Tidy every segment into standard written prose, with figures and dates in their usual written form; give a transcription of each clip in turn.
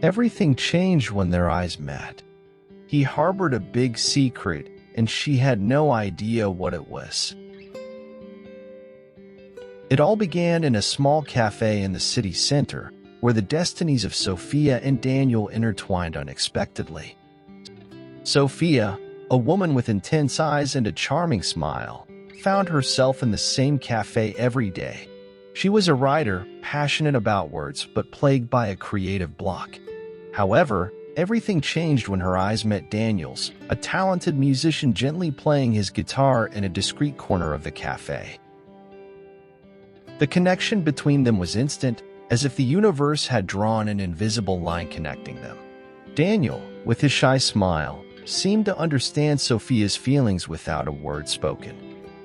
Everything changed when their eyes met. He harbored a big secret, and she had no idea what it was. It all began in a small cafe in the city center, where the destinies of Sophia and Daniel intertwined unexpectedly. Sophia, a woman with intense eyes and a charming smile, found herself in the same cafe every day. She was a writer, passionate about words, but plagued by a creative block. However, everything changed when her eyes met Daniel's, a talented musician gently playing his guitar in a discreet corner of the cafe. The connection between them was instant, as if the universe had drawn an invisible line connecting them. Daniel, with his shy smile, seemed to understand Sophia's feelings without a word spoken.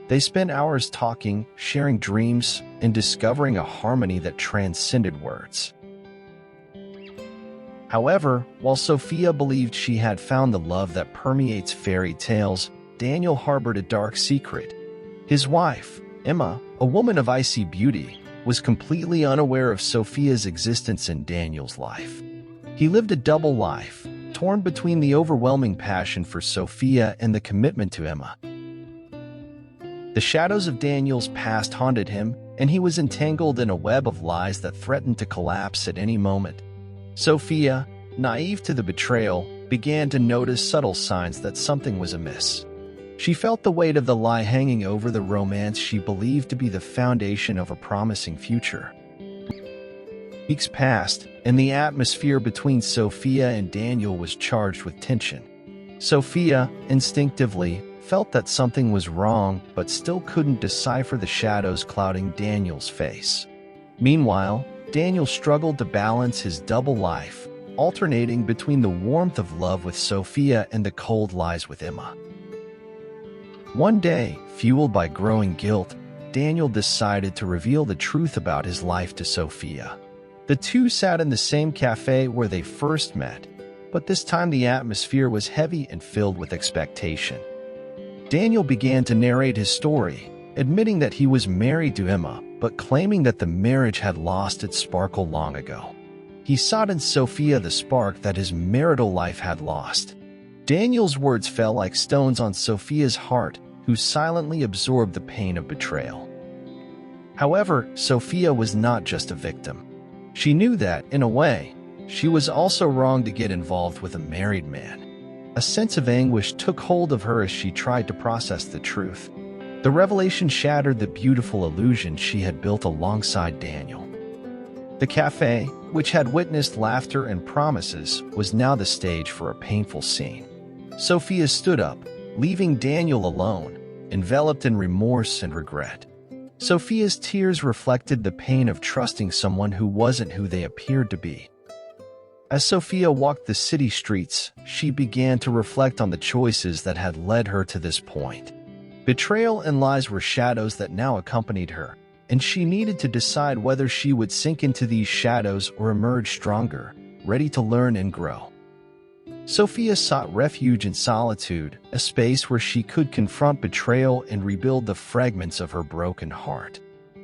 They spent hours talking, sharing dreams, and discovering a harmony that transcended words. However, while Sophia believed she had found the love that permeates fairy tales, Daniel harbored a dark secret. His wife, Emma, a woman of icy beauty, was completely unaware of Sophia's existence in Daniel's life. He lived a double life, torn between the overwhelming passion for Sophia and the commitment to Emma. The shadows of Daniel's past haunted him, and he was entangled in a web of lies that threatened to collapse at any moment. Sophia, naive to the betrayal, began to notice subtle signs that something was amiss. She felt the weight of the lie hanging over the romance she believed to be the foundation of a promising future. Weeks passed, and the atmosphere between Sophia and Daniel was charged with tension. Sophia, instinctively, felt that something was wrong but still couldn't decipher the shadows clouding Daniel's face. Meanwhile, Daniel struggled to balance his double life, alternating between the warmth of love with Sophia and the cold lies with Emma. One day, fueled by growing guilt, Daniel decided to reveal the truth about his life to Sophia. The two sat in the same cafe where they first met, but this time the atmosphere was heavy and filled with expectation. Daniel began to narrate his story, admitting that he was married to Emma, but claiming that the marriage had lost its sparkle long ago. He sought in Sophia the spark that his marital life had lost. Daniel's words fell like stones on Sophia's heart, who silently absorbed the pain of betrayal. However, Sophia was not just a victim. She knew that, in a way, she was also wrong to get involved with a married man. A sense of anguish took hold of her as she tried to process the truth. The revelation shattered the beautiful illusion she had built alongside Daniel. The cafe, which had witnessed laughter and promises, was now the stage for a painful scene. Sophia stood up, leaving Daniel alone, enveloped in remorse and regret. Sophia's tears reflected the pain of trusting someone who wasn't who they appeared to be. As Sophia walked the city streets, she began to reflect on the choices that had led her to this point. Betrayal and lies were shadows that now accompanied her, and she needed to decide whether she would sink into these shadows or emerge stronger, ready to learn and grow. Sophia sought refuge in solitude, a space where she could confront betrayal and rebuild the fragments of her broken heart.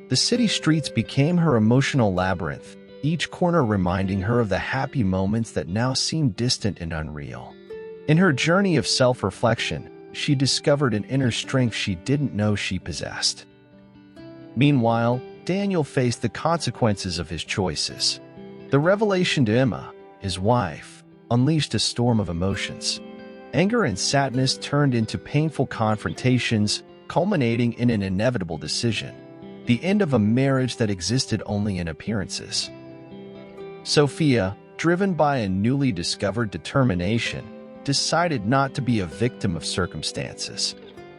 The city streets became her emotional labyrinth, each corner reminding her of the happy moments that now seemed distant and unreal. In her journey of self-reflection, she discovered an inner strength she didn't know she possessed. Meanwhile, Daniel faced the consequences of his choices. The revelation to Emma, his wife, unleashed a storm of emotions. Anger and sadness turned into painful confrontations, culminating in an inevitable decision: the end of a marriage that existed only in appearances. Sophia, driven by a newly discovered determination, decided not to be a victim of circumstances.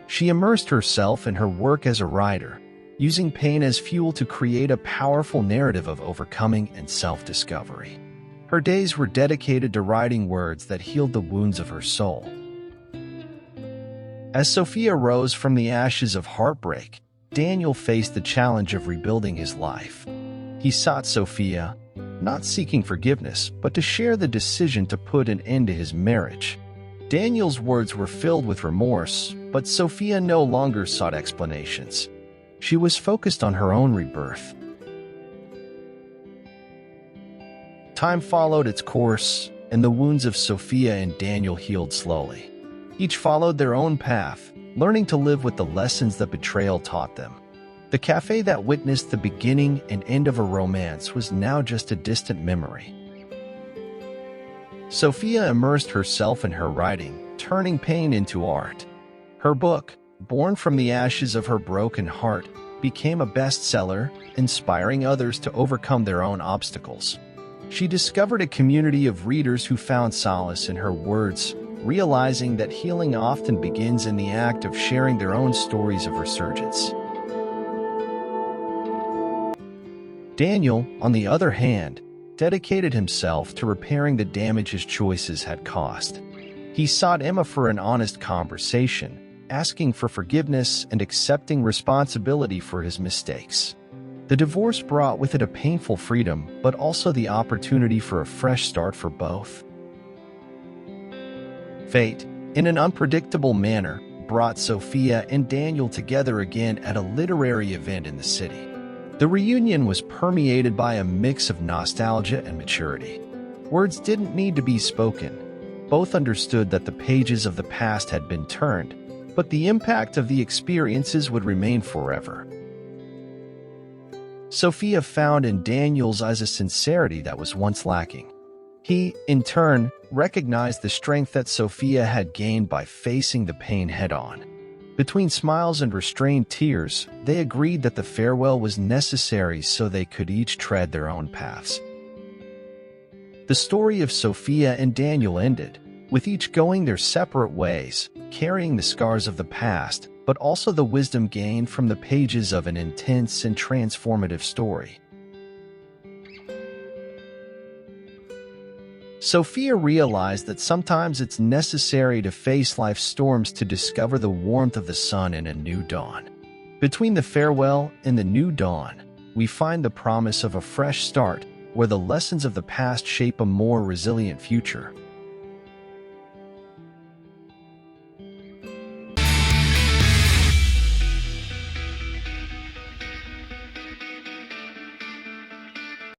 She immersed herself in her work as a writer, using pain as fuel to create a powerful narrative of overcoming and self-discovery. Her days were dedicated to writing words that healed the wounds of her soul. As Sophia rose from the ashes of heartbreak, Daniel faced the challenge of rebuilding his life. He sought Sophia, not seeking forgiveness, but to share the decision to put an end to his marriage. Daniel's words were filled with remorse, but Sophia no longer sought explanations. She was focused on her own rebirth. Time followed its course, and the wounds of Sophia and Daniel healed slowly. Each followed their own path, learning to live with the lessons that betrayal taught them. The cafe that witnessed the beginning and end of a romance was now just a distant memory. Sophia immersed herself in her writing, turning pain into art. Her book, Born from the Ashes of Her Broken Heart, became a bestseller, inspiring others to overcome their own obstacles. She discovered a community of readers who found solace in her words, realizing that healing often begins in the act of sharing their own stories of resurgence. Daniel, on the other hand, dedicated himself to repairing the damage his choices had caused. He sought Emma for an honest conversation, asking for forgiveness and accepting responsibility for his mistakes. The divorce brought with it a painful freedom, but also the opportunity for a fresh start for both. Fate, in an unpredictable manner, brought Sophia and Daniel together again at a literary event in the city. The reunion was permeated by a mix of nostalgia and maturity. Words didn't need to be spoken. Both understood that the pages of the past had been turned, but the impact of the experiences would remain forever. Sophia found in Daniel's eyes a sincerity that was once lacking. He, in turn, recognized the strength that Sophia had gained by facing the pain head-on. Between smiles and restrained tears, they agreed that the farewell was necessary so they could each tread their own paths. The story of Sophia and Daniel ended, with each going their separate ways, carrying the scars of the past, but also the wisdom gained from the pages of an intense and transformative story. Sophia realized that sometimes it's necessary to face life's storms to discover the warmth of the sun in a new dawn. Between the farewell and the new dawn, we find the promise of a fresh start, where the lessons of the past shape a more resilient future.